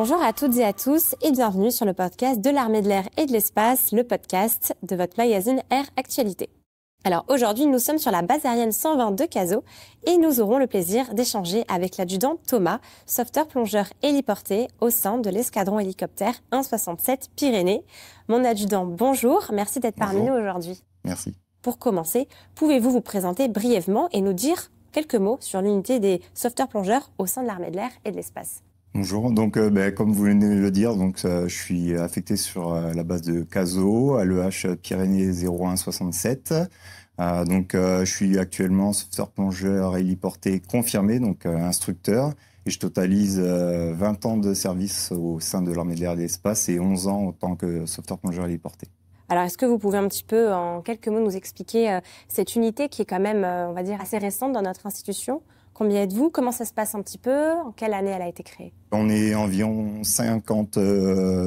Bonjour à toutes et à tous et bienvenue sur le podcast de l'Armée de l'air et de l'espace, le podcast de votre magazine Air Actualité. Alors aujourd'hui, nous sommes sur la base aérienne 120 de Cazaux et nous aurons le plaisir d'échanger avec l'adjudant Thomas, sauveteur plongeur héliporté au sein de l'escadron hélicoptère 167 Pyrénées. Mon adjudant, bonjour, merci d'être parmi nous aujourd'hui. Merci. Pour commencer, pouvez-vous vous présenter brièvement et nous dire quelques mots sur l'unité des sauveteurs plongeurs au sein de l'Armée de l'air et de l'espace? Bonjour, donc comme vous venez de le dire, je suis affecté sur la base de Cazaux, à l'EH Pyrénées 0167. Je suis actuellement sauveteur plongeur héliporté confirmé, donc instructeur, et je totalise 20 ans de service au sein de l'Armée de l'air et de l'espace et 11 ans en tant que sauveteur plongeur héliporté. Alors, est-ce que vous pouvez un petit peu, en quelques mots, nous expliquer cette unité qui est quand même, on va dire, assez récente dans notre institution? Combien êtes-vous? Comment ça se passe un petit peu? En quelle année elle a été créée? On est environ 50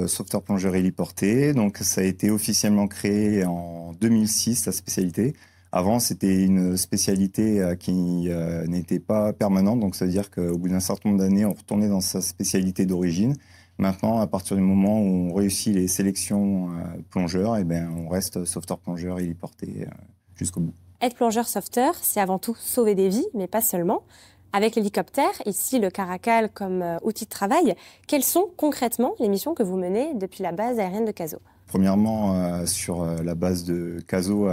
sauveteurs plongeurs héliportés. Donc, ça a été officiellement créé en 2006, la spécialité. Avant, c'était une spécialité qui n'était pas permanente. Donc, ça veut dire qu'au bout d'un certain nombre d'années, on retournait dans sa spécialité d'origine. Maintenant, à partir du moment où on réussit les sélections plongeurs, on reste sauveteur plongeur héliporté jusqu'au bout. Être plongeur sauveteur, c'est avant tout sauver des vies, mais pas seulement. Avec l'hélicoptère, ici le Caracal comme outil de travail, quelles sont concrètement les missions que vous menez depuis la base aérienne de Cazaux? Premièrement, sur la base de Cazaux,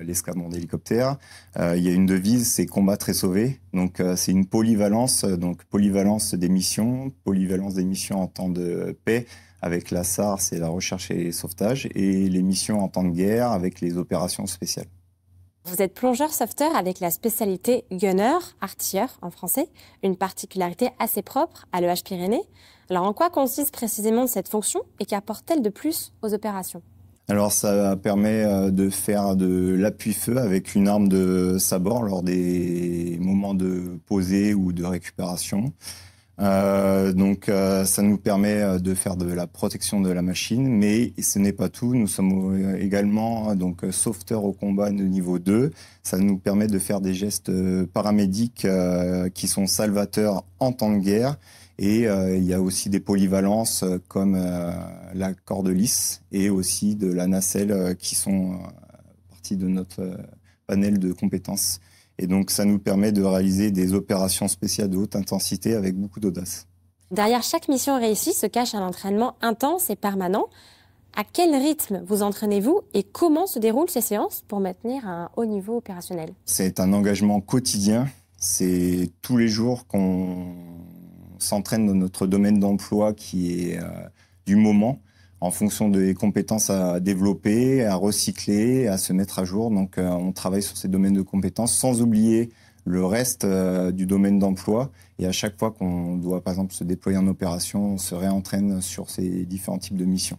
l'escadron d'hélicoptères, il y a une devise, c'est combattre et sauver. Donc c'est une polyvalence, polyvalence des missions en temps de paix avec la SAR, c'est la recherche et sauvetage, et les missions en temps de guerre avec les opérations spéciales. Vous êtes plongeur sauveteur avec la spécialité gunner, artilleur en français, une particularité assez propre à l'EH Pyrénées. Alors en quoi consiste précisément cette fonction et qu'apporte-t-elle de plus aux opérations? Alors ça permet de faire de l'appui-feu avec une arme de sabord lors des moments de posée ou de récupération. Ça nous permet de faire de la protection de la machine, mais ce n'est pas tout. Nous sommes également sauveteurs au combat de niveau 2. Ça nous permet de faire des gestes paramédics qui sont salvateurs en temps de guerre. Et il y a aussi des polyvalences comme la corde lisse et aussi de la nacelle qui sont partie de notre panel de compétences. Et donc, ça nous permet de réaliser des opérations spéciales de haute intensité avec beaucoup d'audace. Derrière chaque mission réussie se cache un entraînement intense et permanent. À quel rythme vous entraînez-vous et comment se déroulent ces séances pour maintenir un haut niveau opérationnel? C'est un engagement quotidien. C'est tous les jours qu'on s'entraîne dans notre domaine d'emploi qui est du moment, en fonction des compétences à développer, à recycler, à se mettre à jour. Donc, on travaille sur ces domaines de compétences sans oublier le reste du domaine d'emploi. Et à chaque fois qu'on doit, par exemple, se déployer en opération, on se réentraîne sur ces différents types de missions.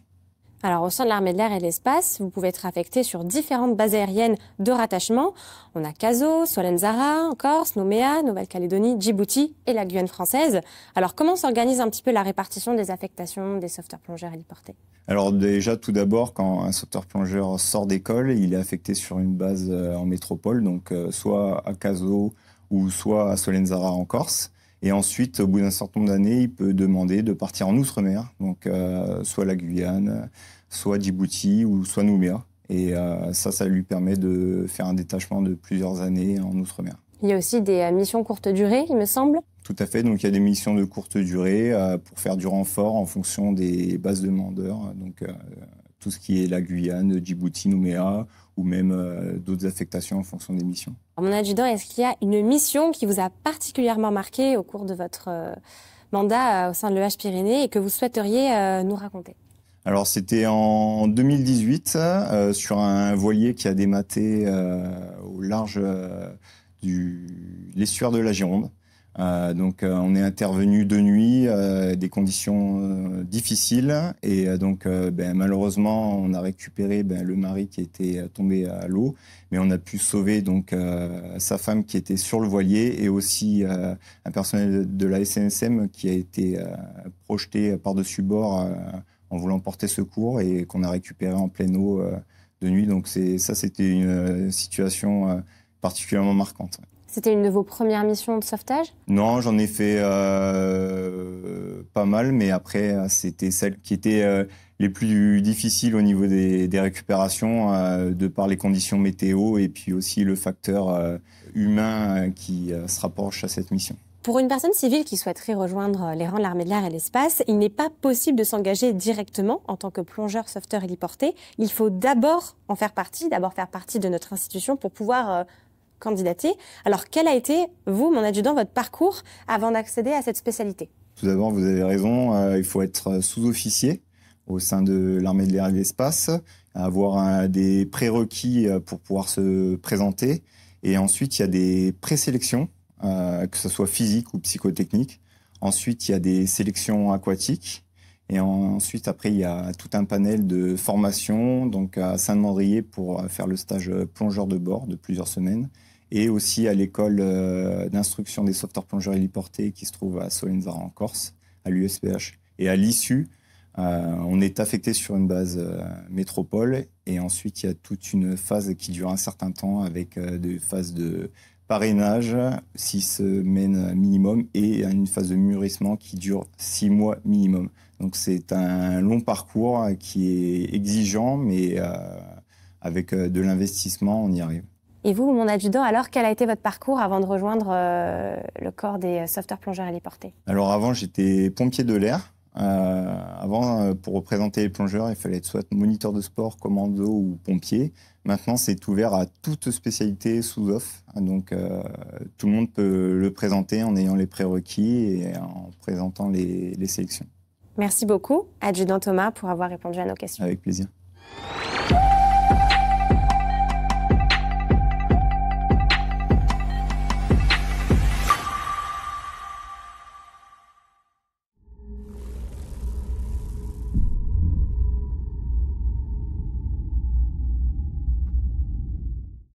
Alors, au sein de l'Armée de l'air et de l'espace, vous pouvez être affecté sur différentes bases aériennes de rattachement. On a Cazaux, Solenzara, en Corse, Nouméa, Nouvelle-Calédonie, Djibouti et la Guyane française. Alors, comment s'organise un petit peu la répartition des affectations des sauveteurs plongeurs héliportés? Alors déjà, tout d'abord, quand un sauveteur plongeur sort d'école, il est affecté sur une base en métropole, donc soit à Cazaux ou soit à Solenzara en Corse. Et ensuite, au bout d'un certain nombre d'années, il peut demander de partir en outre-mer, donc soit la Guyane, soit Djibouti ou soit Nouméa. Et ça lui permet de faire un détachement de plusieurs années en outre-mer. Il y a aussi des missions courte durée, il me semble. Tout à fait. Donc, il y a des missions de courte durée pour faire du renfort en fonction des bases demandeurs. Donc, tout ce qui est la Guyane, Djibouti, Nouméa, ou même d'autres affectations en fonction des missions. Mon adjudant, est-ce qu'il y a une mission qui vous a particulièrement marqué au cours de votre mandat au sein de l'EH Pyrénées et que vous souhaiteriez nous raconter? Alors, c'était en 2018 sur un voilier qui a dématé au large de l'estuaire de la Gironde. On est intervenu de nuit, des conditions difficiles, et malheureusement on a récupéré le mari qui était tombé à l'eau, mais on a pu sauver sa femme qui était sur le voilier et aussi un personnel de la SNSM qui a été projeté par-dessus bord en voulant porter secours et qu'on a récupéré en pleine eau de nuit. Donc c'était une situation particulièrement marquante. C'était une de vos premières missions de sauvetage? Non, j'en ai fait pas mal, mais après, c'était celle qui était les plus difficiles au niveau des récupérations, de par les conditions météo et puis aussi le facteur humain qui se rapproche à cette mission. Pour une personne civile qui souhaiterait rejoindre les rangs de l'armée de l'air et de l'espace, il n'est pas possible de s'engager directement en tant que plongeur, sauveteur héliporté. Il faut d'abord en faire partie, faire partie de notre institution pour pouvoir candidater. Alors, quel a été, vous, mon adjudant, votre parcours avant d'accéder à cette spécialité? Tout d'abord, vous avez raison, il faut être sous-officier au sein de l'armée de l'air et de l'espace, avoir des prérequis pour pouvoir se présenter. Et ensuite, il y a des présélections, que ce soit physique ou psychotechnique. Ensuite, il y a des sélections aquatiques. Et ensuite, après, il y a tout un panel de formation, donc à Saint-Mandrier pour faire le stage plongeur de bord de plusieurs semaines. Et aussi à l'école d'instruction des sauveteurs plongeurs héliportés qui se trouve à Solenzara en Corse, à l'USPH. Et à l'issue, on est affecté sur une base métropole. Et ensuite, il y a toute une phase qui dure un certain temps avec des phases de parrainage, 6 semaines minimum, et une phase de mûrissement qui dure 6 mois minimum. Donc c'est un long parcours qui est exigeant, mais avec de l'investissement, on y arrive. Et vous, mon adjudant, alors, quel a été votre parcours avant de rejoindre le corps des sauveteurs plongeurs héliportés? Alors avant, j'étais pompier de l'air. Avant, pour représenter les plongeurs, il fallait être soit moniteur de sport, commando ou pompier. Maintenant, c'est ouvert à toute spécialité sous offre. Donc, tout le monde peut le présenter en ayant les prérequis et en présentant les sélections. Merci beaucoup, adjudant Thomas, pour avoir répondu à nos questions. Avec plaisir.